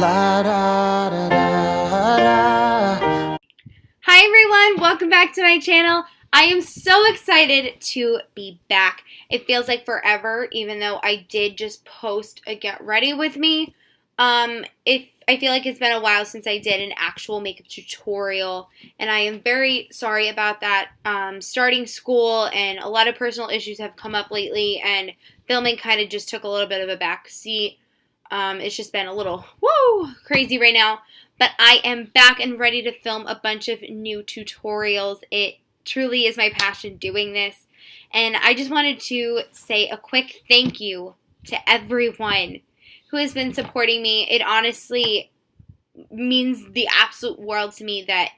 La da da da da. Hi everyone, welcome back to my channel. I am so excited to be back. It feels like forever, even though I did just post a get ready with me. I feel like it's been a while since I did an actual makeup tutorial, and I am very sorry about that. Starting school and a lot of personal issues have come up lately, and filming kind of just took a little bit of a back seat. It's just been a little crazy right now. But I am back and ready to film a bunch of new tutorials. It truly is my passion doing this. And I just wanted to say a quick thank you to everyone who has been supporting me. It honestly means the absolute world to me that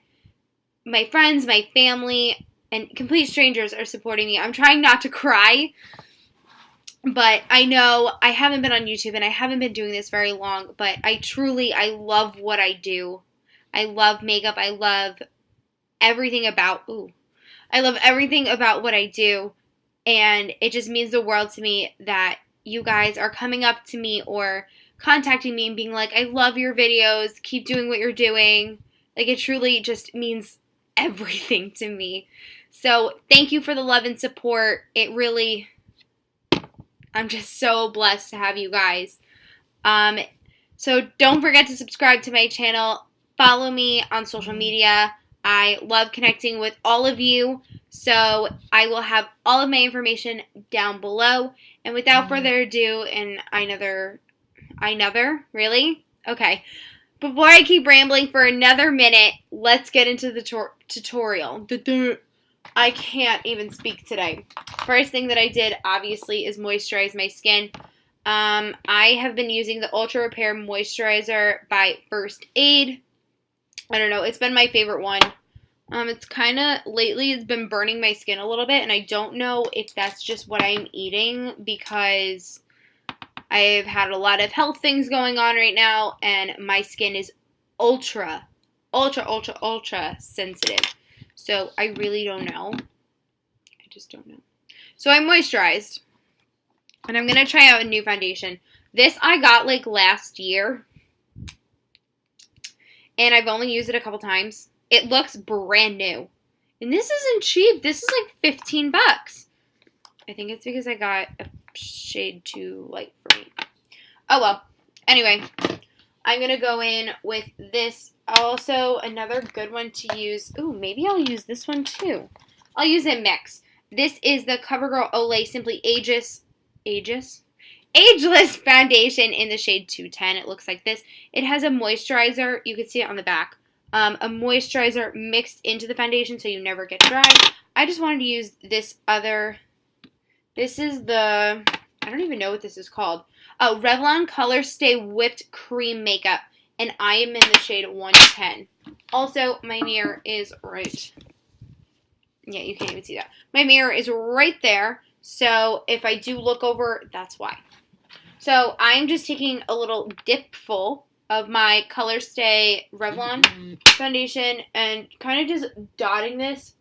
my friends, my family, and complete strangers are supporting me. I'm trying not to cry, but I know I haven't been on YouTube and I haven't been doing this very long, but I love what I do. I love makeup. I love everything about what I do, and it just means the world to me that you guys are coming up to me or contacting me and being like, I love your videos, keep doing what you're doing. Like, it truly just means everything to me. So thank you for the love and support. I'm just so blessed to have you guys. So don't forget to subscribe to my channel. Follow me on social media. I love connecting with all of you. So I will have all of my information down below. And without further ado, really? Okay. Before I keep rambling for another minute, let's get into the tutorial. I can't even speak today. First thing that I did, obviously, is moisturize my skin. I have been using the Ultra Repair Moisturizer by First Aid. I don't know, it's been my favorite one. It's kind of, lately it's been burning my skin a little bit, and I don't know if that's just what I'm eating, because I've had a lot of health things going on right now, and my skin is ultra sensitive. So I really don't know. I just don't know. So I'm moisturized, and I'm going to try out a new foundation. This I got like last year, and I've only used it a couple times. It looks brand new. And this isn't cheap. This is like 15 bucks. I think it's because I got a shade too light for me. Oh well. Anyway, I'm going to go in with this. Also, another good one to use. Ooh, maybe I'll use this one too. I'll use a mix. This is the CoverGirl Olay Simply Ageless foundation in the shade 210. It looks like this. It has a moisturizer. You can see it on the back. A moisturizer mixed into the foundation so you never get dry. I just wanted to use this other. This is the, I don't even know what this is called. Oh, Revlon Color Stay Whipped Cream Makeup. And I am in the shade 110. Also, my mirror is right. Yeah, you can't even see that. My mirror is right there. So if I do look over, that's why. So I'm just taking a little dip full of my Color Stay Revlon foundation and kind of just dotting this.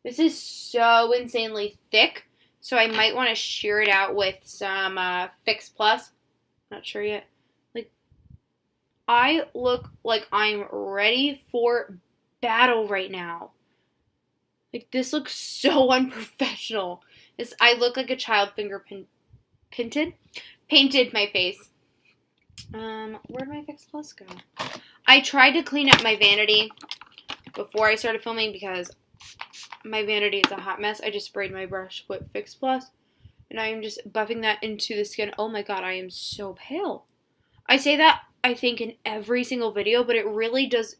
This is so insanely thick, so I might want to sheer it out with some Fix Plus. Not sure yet. Like, I look like I'm ready for battle right now. Like, this looks so unprofessional. I look like a child painted my face. Where'd my Fix Plus go? I tried to clean up my vanity before I started filming because my vanity is a hot mess. I just sprayed my brush with Fix Plus, and I am just buffing that into the skin. Oh my god, I am so pale. I say that, I think, in every single video, but it really does,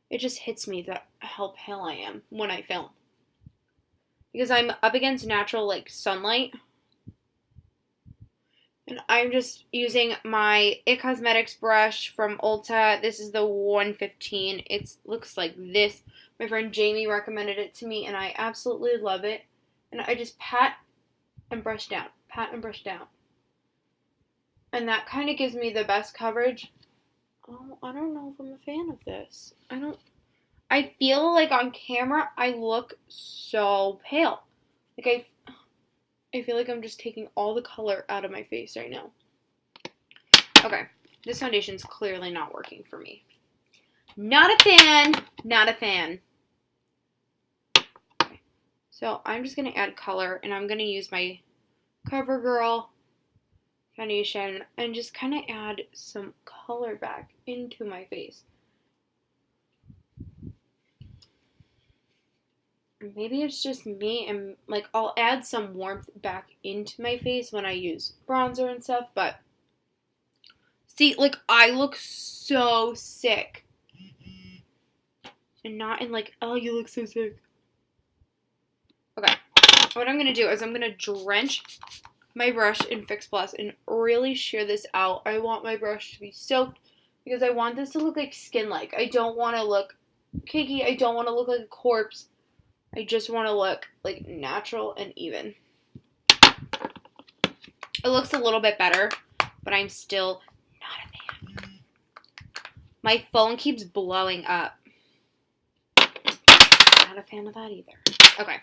it just hits me that how pale I am when I film. Because I'm up against natural, like, sunlight. And I'm just using my IT Cosmetics brush from Ulta. This is the 115. It looks like this. My friend Jamie recommended it to me, and I absolutely love it. And I just pat and brush down. Pat and brush down. And that kind of gives me the best coverage. Oh, I don't know if I'm a fan of this. I feel like on camera I look so pale. Like, I feel like I'm just taking all the color out of my face right now. Okay, This foundation's clearly not working for me. Not a fan. Not a fan. Okay. So I'm just going to add color, and I'm going to use my CoverGirl foundation and just kind of add some color back into my face. Maybe it's just me, and like I'll add some warmth back into my face when I use bronzer and stuff, but see, like I look so sick. And not in like, oh, you look so sick. Okay, what I'm going to do is I'm going to drench my brush in Fix Plus and really shear this out. I want my brush to be soaked because I want this to look like skin-like. I don't want to look cakey. I don't want to look like a corpse. I just want to look like natural and even. It looks a little bit better, but I'm still not a fan. My phone keeps blowing up. Not a fan of that either. Okay.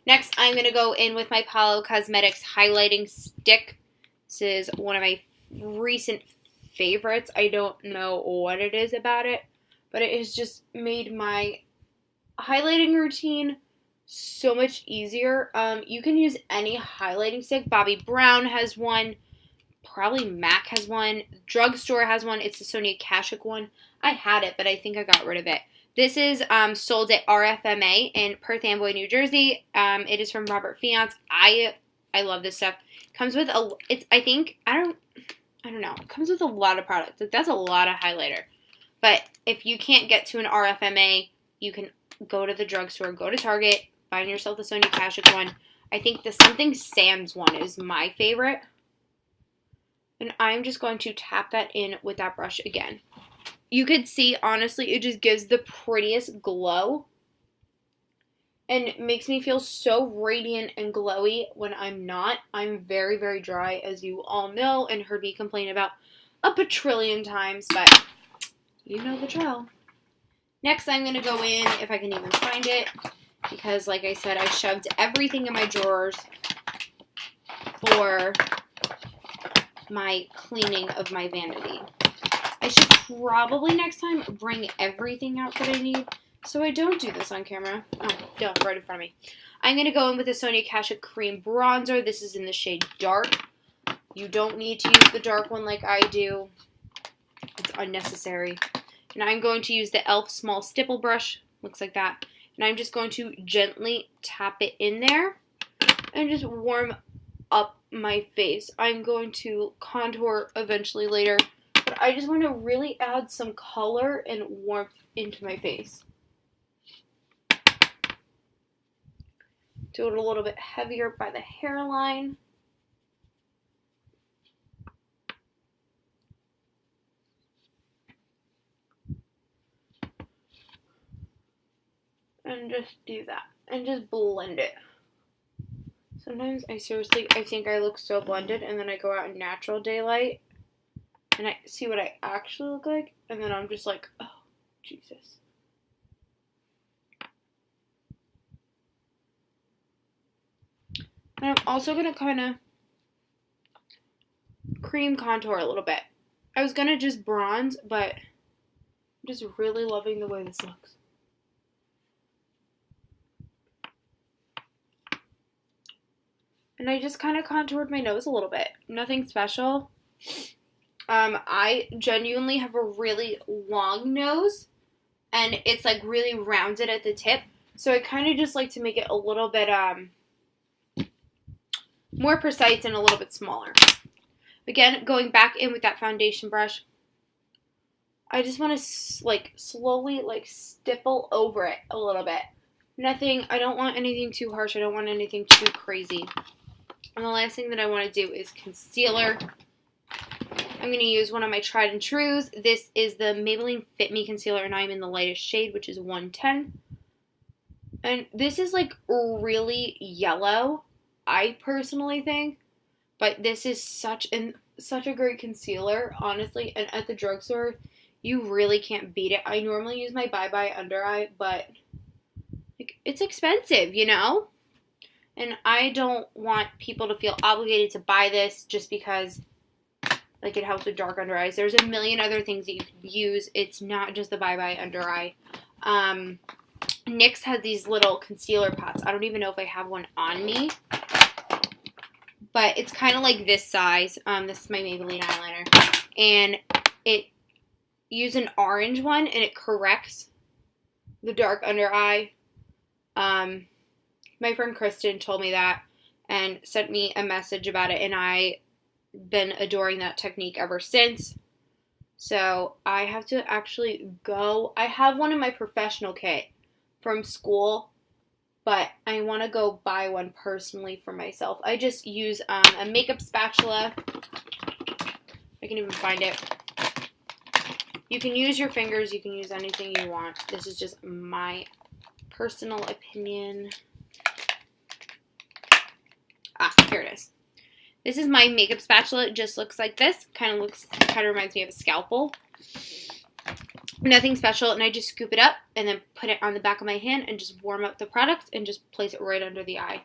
Next, I'm going to go in with my Palo Cosmetics highlighting stick. This is one of my recent favorites. I don't know what it is about it, but it has just made my highlighting routine so much easier. You can use any highlighting stick. Bobbi Brown has one. Probably MAC has one. Drugstore has one. It's the Sonia Kashuk one. I had it, but I think I got rid of it. This is sold at RFMA in Perth Amboy, New Jersey. It is from Robert Fiance. I love this stuff. Comes with a, I don't know. It comes with a lot of products. Like, that's a lot of highlighter. But if you can't get to an RFMA, you can go to the drugstore, go to Target, find yourself the Sonia Kashuk one. I think the Something Sands one is my favorite. And I'm just going to tap that in with that brush again. You could see, honestly, it just gives the prettiest glow. And makes me feel so radiant and glowy when I'm not. I'm very, very dry, as you all know, and heard me complain about a bajillion times, but you know the drill. Next, I'm going to go in, if I can even find it, because, like I said, I shoved everything in my drawers for my cleaning of my vanity. I should probably next time bring everything out that I need so I don't do this on camera. Oh, don't, right in front of me. I'm going to go in with the Sonia Kashuk Cream Bronzer. This is in the shade Dark. You don't need to use the dark one like I do. It's unnecessary. And I'm going to use the e.l.f. Small Stipple Brush. Looks like that. And I'm just going to gently tap it in there and just warm up my face. I'm going to contour eventually later. But I just want to really add some color and warmth into my face. Do it a little bit heavier by the hairline. And just do that. And just blend it. Sometimes I think I look so blended, and then I go out in natural daylight and I see what I actually look like, and then I'm just like, oh, Jesus. And I'm also going to kind of cream contour a little bit. I was going to just bronze, but I'm just really loving the way this looks. And I just kind of contoured my nose a little bit. Nothing special. I genuinely have a really long nose, and it's like really rounded at the tip. So I kind of just like to make it a little bit more precise and a little bit smaller. Again, going back in with that foundation brush, I just want to like slowly like stipple over it a little bit. I don't want anything too harsh. I don't want anything too crazy. And the last thing that I want to do is concealer. I'm going to use one of my tried and trues. This is the Maybelline Fit Me Concealer, and I'm in the lightest shade, which is 110. And this is like really yellow, I personally think. But this is such a great concealer, honestly. And at the drugstore, you really can't beat it. I normally use my Bye Bye Under Eye, but it's expensive, you know? And I don't want people to feel obligated to buy this just because Like, it helps with dark under eyes. There's a million other things that you can use. It's not just the Bye Bye Under Eye. NYX has these little concealer pots. I don't even know if I have one on me. But it's kind of like this size. This is my Maybelline eyeliner. And it used an orange one, and it corrects the dark under eye. My friend Kristen told me that and sent me a message about it, and I've been adoring that technique ever since. So I have to actually go. I have one in my professional kit from school, but I want to go buy one personally for myself. I just use a makeup spatula. I can even find it. You can use your fingers. You can use anything you want. This is just my personal opinion. Here it is. This is my makeup spatula. It just looks like this. Kind of reminds me of a scalpel. Nothing special, and I just scoop it up and then put it on the back of my hand and just warm up the product and just place it right under the eye.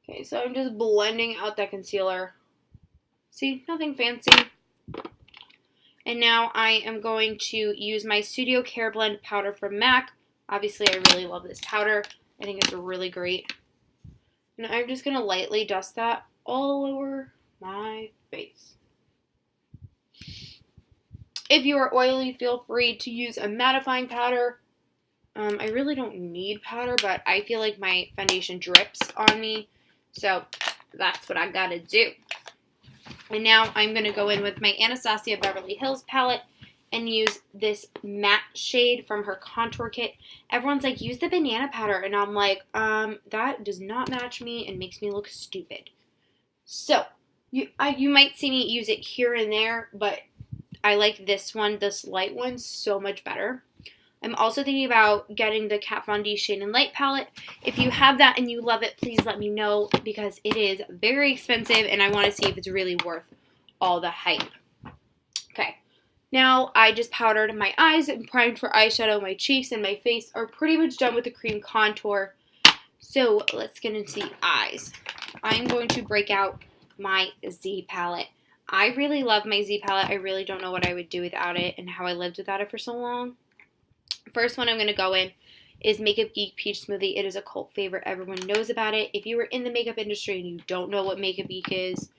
Okay, so I'm just blending out that concealer. See, nothing fancy. And now I am going to use my Studio Care Blend powder from MAC. Obviously, I really love this powder. I think it's really great. And I'm just going to lightly dust that all over my face. If you are oily, feel free to use a mattifying powder. I really don't need powder, but I feel like my foundation drips on me. So that's what I got to do. And now I'm going to go in with my Anastasia Beverly Hills palette and use this matte shade from her contour kit. Everyone's like, use the banana powder. And I'm like, that does not match me and makes me look stupid. So, you might see me use it here and there, but I like this one, this light one, so much better. I'm also thinking about getting the Kat Von D Shade and Light palette. If you have that and you love it, please let me know because it is very expensive and I want to see if it's really worth all the hype. Okay. Now, I just powdered my eyes and primed for eyeshadow. My cheeks and my face are pretty much done with the cream contour. So, let's get into the eyes. I'm going to break out my Z palette. I really love my Z palette. I really don't know what I would do without it and how I lived without it for so long. First one I'm going to go in is Makeup Geek Peach Smoothie. It is a cult favorite. Everyone knows about it. If you were in the makeup industry and you don't know what Makeup Geek is,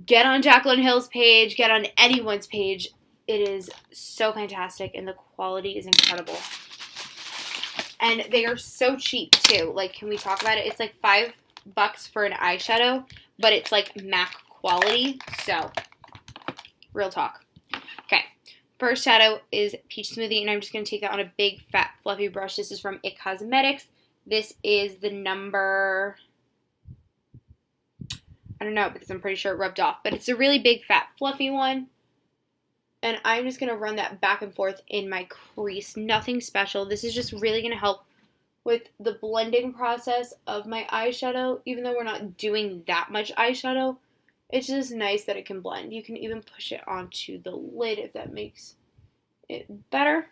get on Jaclyn Hill's page, get on anyone's page. It is so fantastic and the quality is incredible. And they are so cheap too. Like, can we talk about it? It's like $5 for an eyeshadow, but it's like MAC quality. So, real talk. Okay, first shadow is Peach Smoothie, and I'm just going to take that on a big, fat, fluffy brush. This is from IT Cosmetics. This is the number... I don't know because I'm pretty sure it rubbed off, but it's a really big, fat, fluffy one. And I'm just going to run that back and forth in my crease. Nothing special. This is just really going to help with the blending process of my eyeshadow. Even though we're not doing that much eyeshadow, it's just nice that it can blend. You can even push it onto the lid if that makes it better.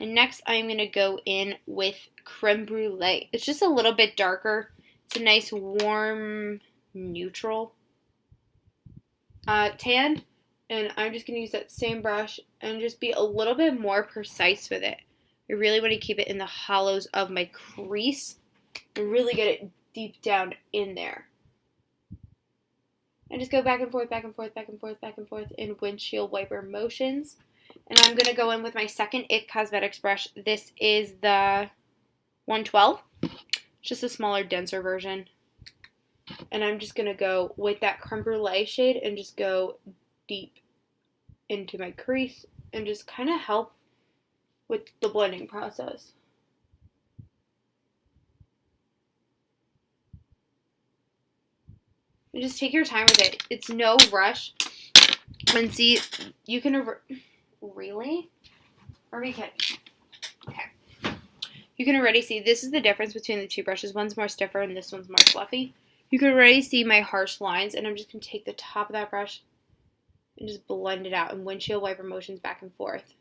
And next I'm going to go in with Creme Brulee. It's just a little bit darker. It's a nice warm neutral tan. And I'm just going to use that same brush and just be a little bit more precise with it. I really want to keep it in the hollows of my crease and really get it deep down in there. And just go back and forth, back and forth, back and forth, back and forth in windshield wiper motions. And I'm going to go in with my second IT Cosmetics brush. This is the 112. It's just a smaller, denser version. And I'm just going to go with that Creme Brulee shade and just go deep into my crease and just kind of help with the blending process. And just take your time with it. It's no rush. And see, you can... Really? Are we kidding? Okay. You can already see, this is the difference between the two brushes. One's more stiffer and this one's more fluffy. You can already see my harsh lines, and I'm just going to take the top of that brush and just blend it out in windshield wiper motions back and forth.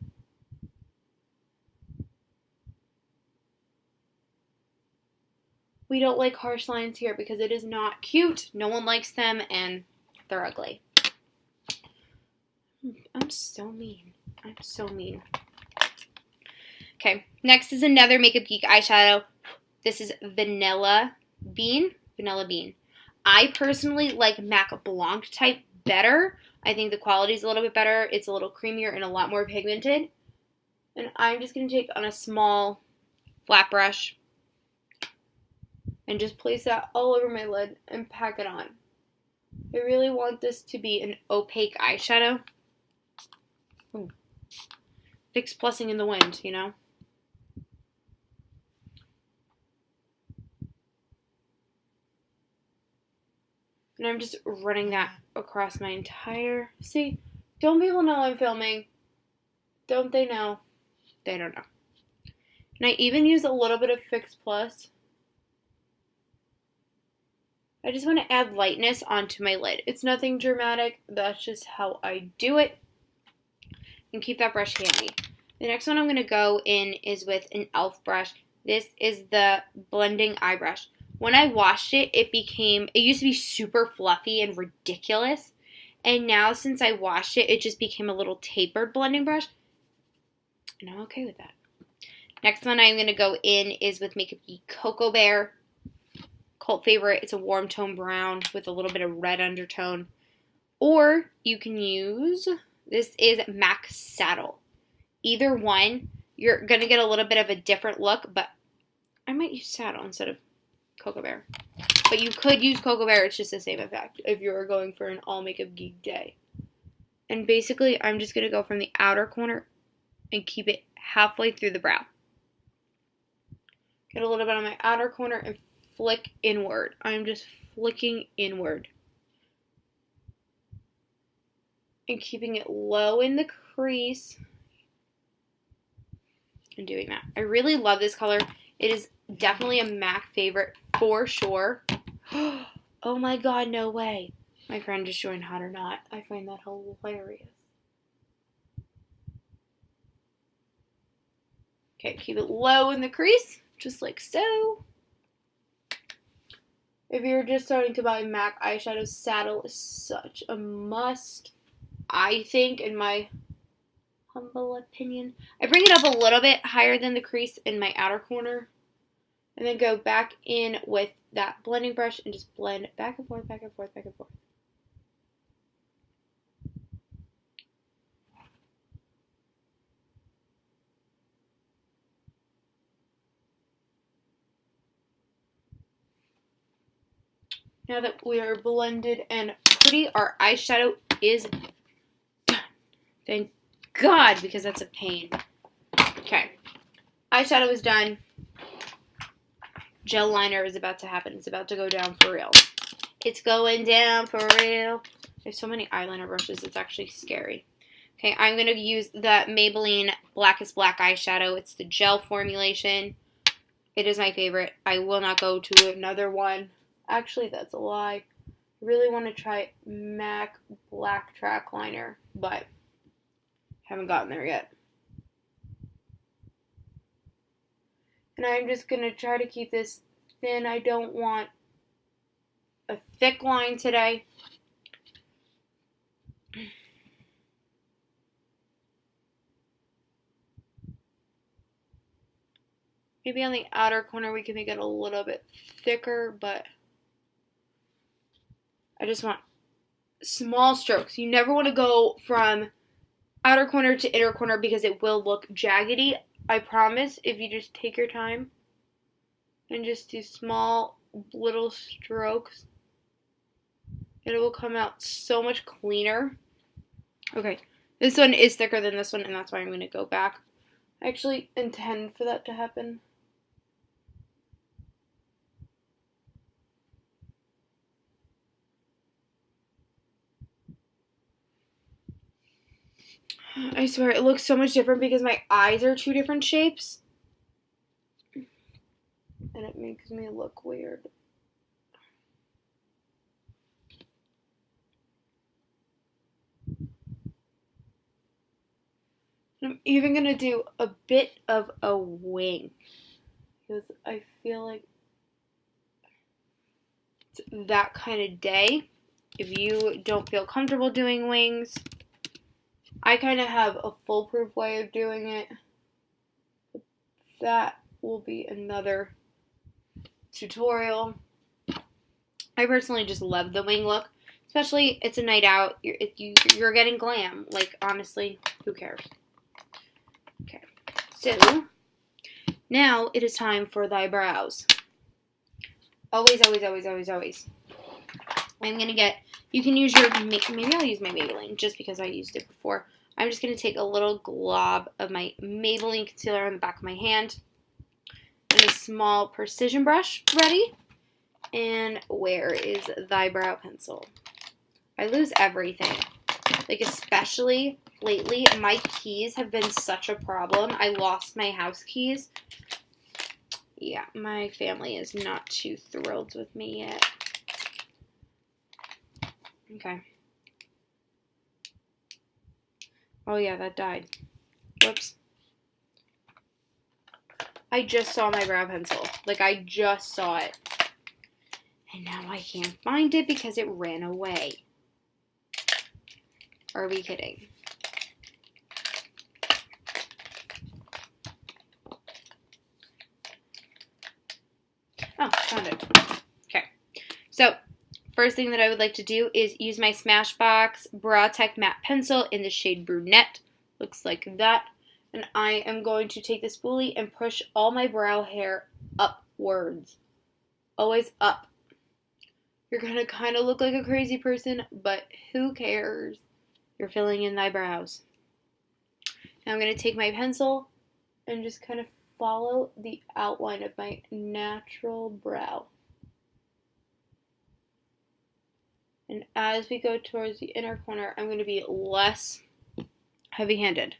We don't like harsh lines here because it is not cute. No one likes them and they're ugly. I'm so mean. I'm so mean. Okay, next is another Makeup Geek eyeshadow. This is Vanilla Bean. Vanilla Bean. I personally like Mac Blanc type better. I think the quality is a little bit better. It's a little creamier and a lot more pigmented. And I'm just going to take on a small flat brush and just place that all over my lid and pack it on. I really want this to be an opaque eyeshadow. Ooh. Fix plussing in the wind, you know? And I'm just running that across my entire... See, don't people know I'm filming? Don't they know? They don't know. And I even use a little bit of Fix Plus. I just want to add lightness onto my lid. It's nothing dramatic. That's just how I do it. And keep that brush handy. The next one I'm going to go in is with an e.l.f. brush. This is the blending eye brush. When I washed it, it used to be super fluffy and ridiculous. And now since I washed it, it just became a little tapered blending brush. And I'm okay with that. Next one I'm going to go in is with Makeup Geek Cocoa Bear. Cult favorite. It's a warm tone brown with a little bit of red undertone. Or you can use, this is MAC Saddle. Either one, you're going to get a little bit of a different look, but I might use Saddle instead of Cocoa Bear. But you could use Cocoa Bear, it's just the same effect if you're going for an all Makeup Geek day. And basically, I'm just going to go from the outer corner and keep it halfway through the brow. Get a little bit on my outer corner and flick inward. I'm just flicking inward. And keeping it low in the crease. And doing that. I really love this color. It is definitely a MAC favorite for sure. Oh my god, no way. My friend just joined Hot or Not. I find that hilarious. Okay, keep it low in the crease, just like so. If you're just starting to buy MAC eyeshadow, Saddle is such a must, I think, in my humble opinion. I bring it up a little bit higher than the crease in my outer corner. And then go back in with that blending brush and just blend back and forth, back and forth, back and forth. Now that we are blended and pretty, our eyeshadow is done. Thank God, because that's a pain. Okay. Eyeshadow is done. Gel liner is about to happen. It's about to go down for real. It's going down for real. There's so many eyeliner brushes, it's actually scary. Okay, I'm going to use the Maybelline Blackest Black eyeshadow. It's the gel formulation. It is my favorite. I will not go to another one. Actually, that's a lie. I really want to try MAC Black Track Liner, but haven't gotten there yet. And I'm just going to try to keep this thin. I don't want a thick line today. Maybe on the outer corner we can make it a little bit thicker, but I just want small strokes. You never want to go from outer corner to inner corner because it will look jaggedy. I promise, if you just take your time and just do small little strokes, it will come out so much cleaner. Okay, this one is thicker than this one, and that's why I'm going to go back. I actually intend for that to happen. I swear, it looks so much different because my eyes are two different shapes. And it makes me look weird. I'm even going to do a bit of a wing. Because I feel like that kind of day. If you don't feel comfortable doing wings, I kind of have a foolproof way of doing it. That will be another tutorial. I personally just love the wing look, especially it's a night out. You're getting glam. Like, honestly, who cares? Okay, so now it is time for thy brows. Always, always, always, always, always. I'm gonna get. You can use your. Maybe I'll use my Maybelline just because I used it before. I'm just gonna take a little glob of my Maybelline concealer on the back of my hand and a small precision brush ready. And where is thy brow pencil? I lose everything. Like, especially lately, my keys have been such a problem. I lost my house keys. Yeah, my family is not too thrilled with me yet. Okay. Oh yeah, that died. Whoops. I just saw my brow pencil. Like, I just saw it. And now I can't find it because it ran away. Are we kidding? Oh, found it. Okay. So, first thing that I would like to do is use my Smashbox Brow Tech Matte Pencil in the shade Brunette. Looks like that. And I am going to take the spoolie and push all my brow hair upwards. Always up. You're going to kind of look like a crazy person, but who cares? You're filling in thy brows. Now I'm going to take my pencil and just kind of follow the outline of my natural brow. And as we go towards the inner corner, I'm going to be less heavy-handed.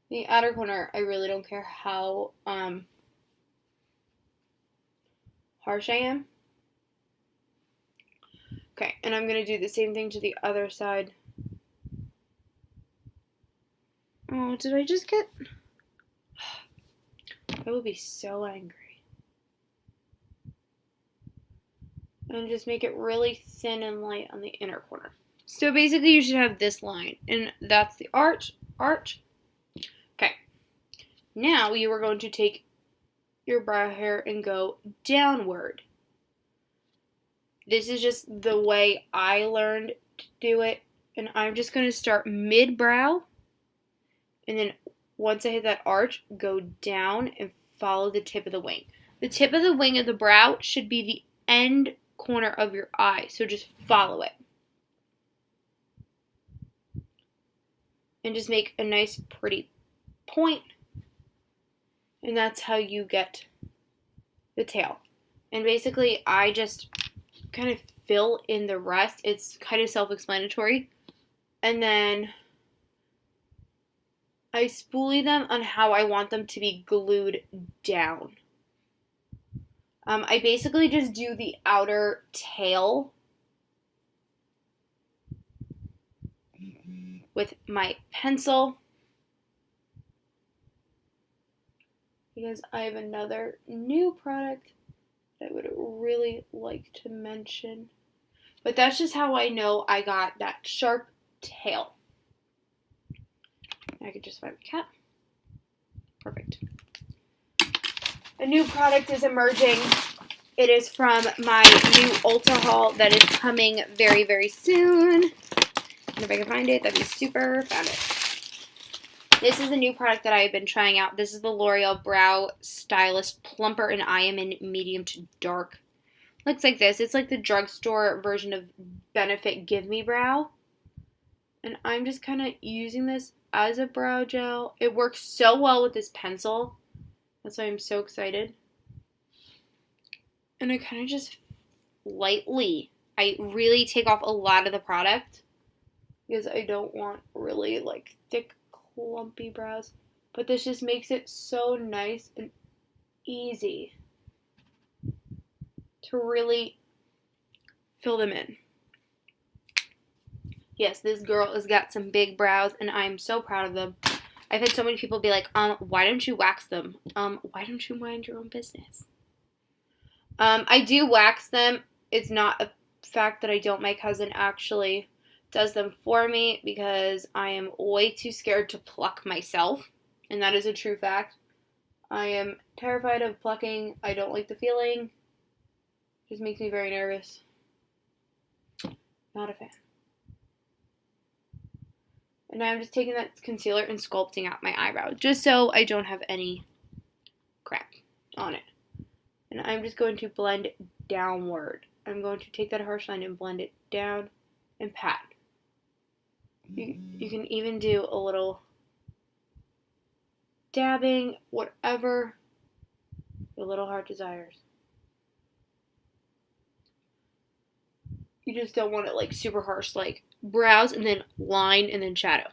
The outer corner, I really don't care how harsh I am. Okay, and I'm going to do the same thing to the other side. Oh, did I just get... I will be so angry. And just make it really thin and light on the inner corner. So basically you should have this line, and that's the arch. Okay, now you are going to take your brow hair and go downward. This is just the way I learned to do it, and I'm just going to start mid-brow, and then once I hit that arch, go down and follow the tip of the wing. The tip of the wing of the brow should be the end corner of your eye, so just follow it. And just make a nice pretty point, and that's how you get the tail. And basically I just kind of fill in the rest. It's kind of self-explanatory. And then I spoolie them on how I want them to be glued down. I basically just do the outer tail with my pencil, because I have another new product that I would really like to mention. But that's just how I know I got that sharp tail. I could just find the cat. Perfect. A new product is emerging. It is from my new Ulta haul that is coming very, very soon. And if I can find it, that'd be super. Found it. This is a new product that I've been trying out. This is the L'Oreal Brow Stylist Plumper, and I am in medium to dark. Looks like this. It's like the drugstore version of Benefit Give Me Brow. And I'm just kind of using this as a brow gel. It works so well with this pencil. That's why I'm so excited. And I kind of just lightly, I really take off a lot of the product because I don't want really like thick, clumpy brows. But this just makes it so nice and easy to really fill them in. Yes, this girl has got some big brows, and I'm so proud of them. I've had so many people be like, why don't you wax them? Why don't you mind your own business? I do wax them. It's not a fact that I don't. My cousin actually does them for me because I am way too scared to pluck myself. And that is a true fact. I am terrified of plucking. I don't like the feeling. It just makes me very nervous. Not a fan. And now I'm just taking that concealer and sculpting out my eyebrow just so I don't have any crap on it. And I'm just going to blend downward. I'm going to take that harsh line and blend it down and pat. You can even do a little dabbing, whatever your little heart desires. You just don't want it like super harsh, like brows and then line and then shadow.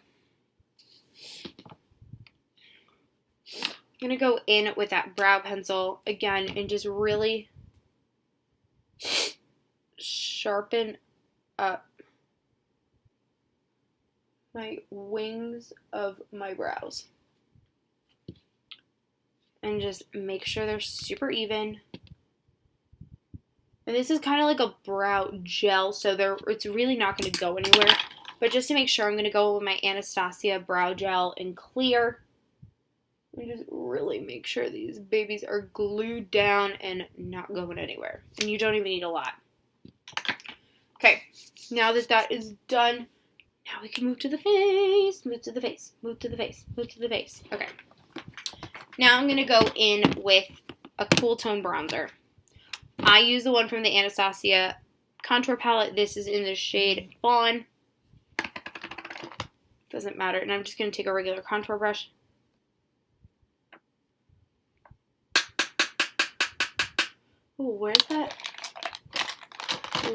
I'm going to go in with that brow pencil again and just really sharpen up my wings of my brows. And just make sure they're super even. And this is kind of like a brow gel, so it's really not going to go anywhere. But just to make sure, I'm going to go with my Anastasia brow gel in clear. And just really make sure these babies are glued down and not going anywhere. And you don't even need a lot. Okay, now that that is done, now we can move to the face. Move to the face. Move to the face. Move to the face. Okay. Now I'm going to go in with a cool tone bronzer. I use the one from the Anastasia contour palette. This is in the shade Fawn. Doesn't matter. And I'm just going to take a regular contour brush. Oh, where's that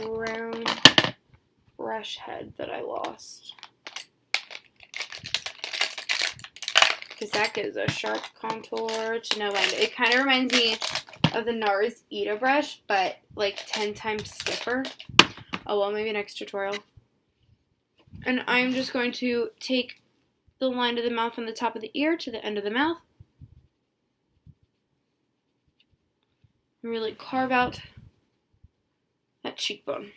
round brush head that I lost? Because that gives a sharp contour to no end. It kind of reminds me of the NARS Ita brush, but like 10 times stiffer. Oh well, maybe next tutorial. And I'm just going to take the line of the mouth from the top of the ear to the end of the mouth. And really carve out that cheekbone.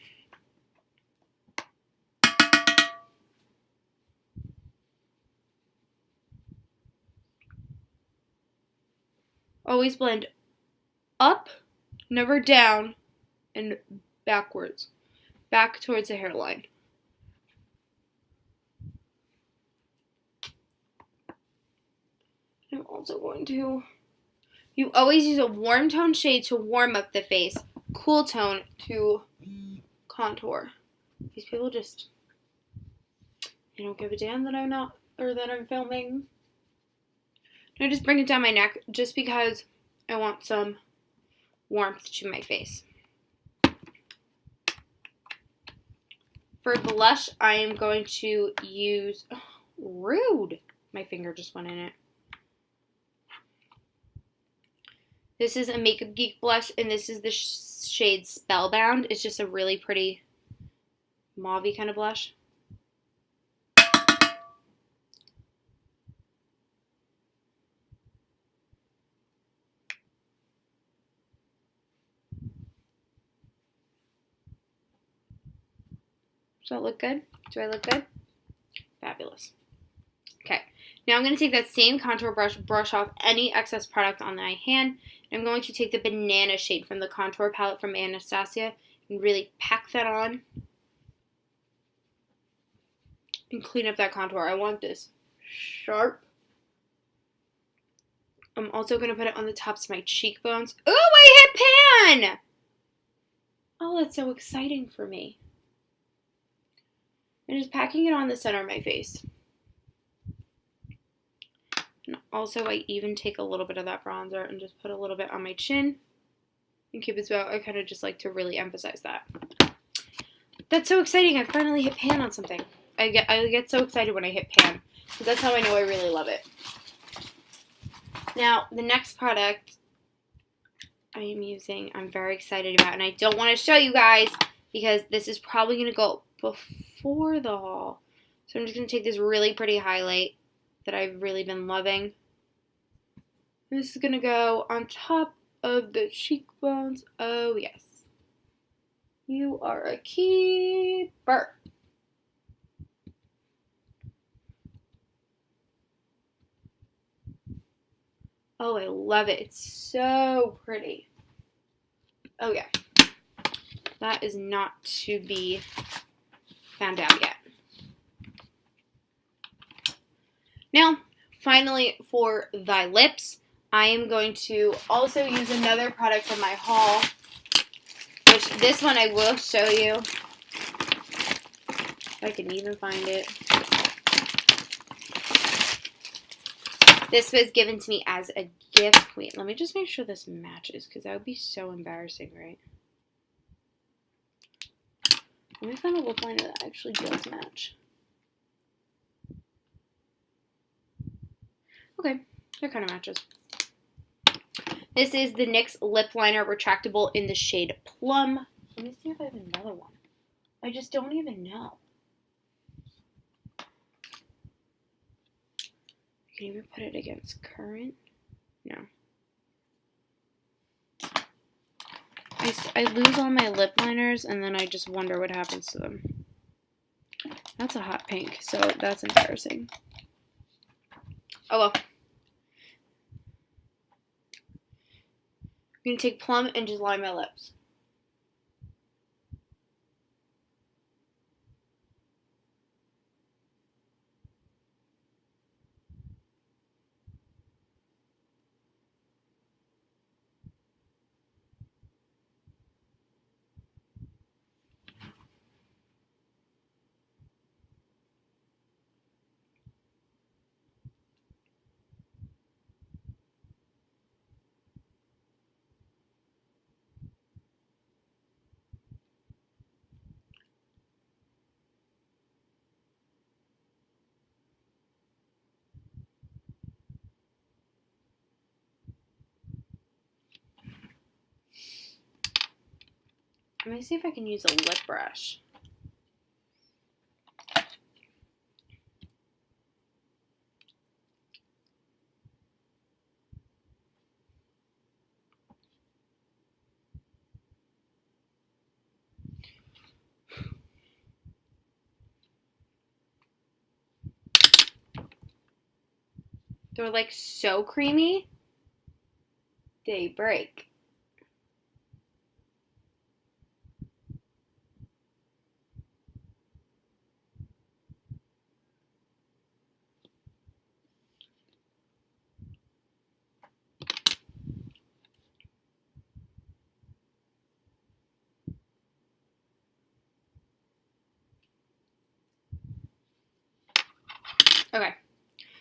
Always blend up, never down, and backwards. Back towards the hairline. I'm also going to... You always use a warm tone shade to warm up the face. Cool tone to contour. These people just... They don't give a damn that I'm not... Or that I'm filming. I just bring it down my neck just because I want some warmth to my face. For blush, I am going to use... Oh, rude! My finger just went in it. This is a Makeup Geek blush, and this is the shade Spellbound. It's just a really pretty mauve-y kind of blush. Does that look good? Do I look good? Fabulous. Okay, now I'm going to take that same contour brush, brush off any excess product on my hand. And I'm going to take the banana shade from the contour palette from Anastasia and really pack that on. And clean up that contour. I want this sharp. I'm also going to put it on the tops of my cheekbones. Ooh, I hit pan! Oh, that's so exciting for me. And just packing it on the center of my face. And also, I even take a little bit of that bronzer and just put a little bit on my chin. And Cupid's bow, I kind of just like to really emphasize that. That's so exciting. I finally hit pan on something. I get so excited when I hit pan. Because that's how I know I really love it. Now, the next product I am using, I'm very excited about. And I don't want to show you guys because this is probably going to go before the haul. So I'm just going to take this really pretty highlight that I've really been loving. And this is going to go on top of the cheekbones. Oh, yes. You are a keeper. Oh, I love it. It's so pretty. Oh, yeah. That is not to be found out yet. Now, finally, for thy lips, I am going to also use another product from my haul, which this one I will show you. If I can even find it. This was given to me as a gift. Wait, let me just make sure this matches, because that would be so embarrassing, right? Let me find a lip liner that actually does match. Okay, that kind of matches. This is the NYX Lip Liner Retractable in the shade Plum. Let me see if I have another one. I just don't even know. I can even put it against Current. No. I lose all my lip liners, and then I just wonder what happens to them. That's a hot pink, so that's embarrassing. Oh well. I'm going to take Plum and just line my lips. Let me see if I can use a lip brush. They're like so creamy, they break. Okay,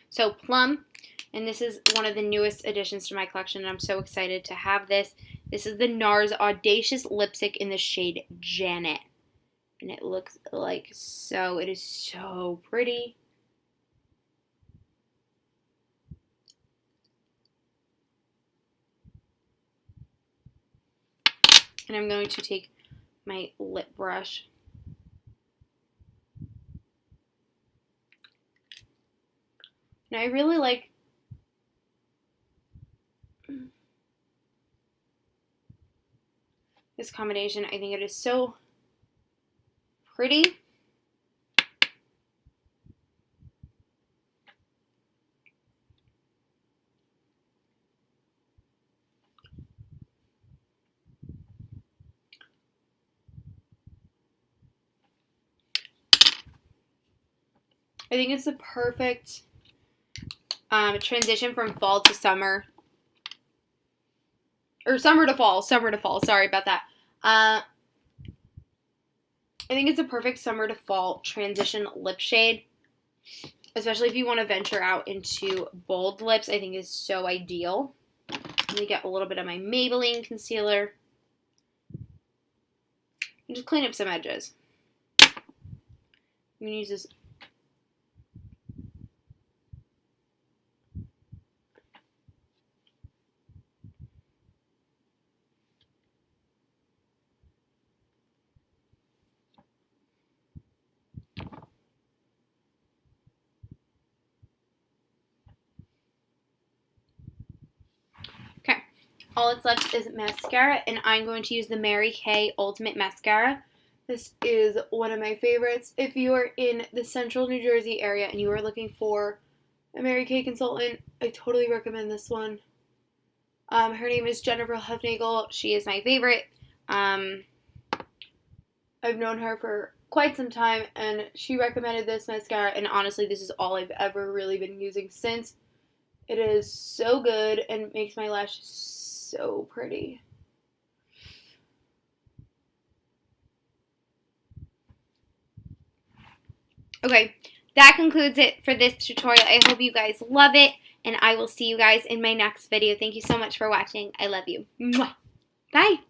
so Plum, and this is one of the newest additions to my collection, and I'm so excited to have this. This is the NARS Audacious Lipstick in the shade Janet, and it looks like so, it is so pretty. And I'm going to take my lip brush and I really like this combination. I think it is so pretty. I think it's the perfect transition from fall to summer. Or summer to fall. Sorry about that. I think it's a perfect summer to fall transition lip shade. Especially if you want to venture out into bold lips. I think is so ideal. Let me get a little bit of my Maybelline concealer. And just clean up some edges. I'm going to use this. Okay, all it's left is mascara, and I'm going to use the Mary Kay Ultimate Mascara. This is one of my favorites. If you are in the central New Jersey area and you are looking for a Mary Kay consultant, I totally recommend this one. Her name is Jennifer Hufnagel. She is my favorite. I've known her for quite some time, and she recommended this mascara, and honestly, this is all I've ever really been using since. It is so good and makes my lashes so pretty. Okay, that concludes it for this tutorial. I hope you guys love it, and I will see you guys in my next video. Thank you so much for watching. I love you. Mwah. Bye.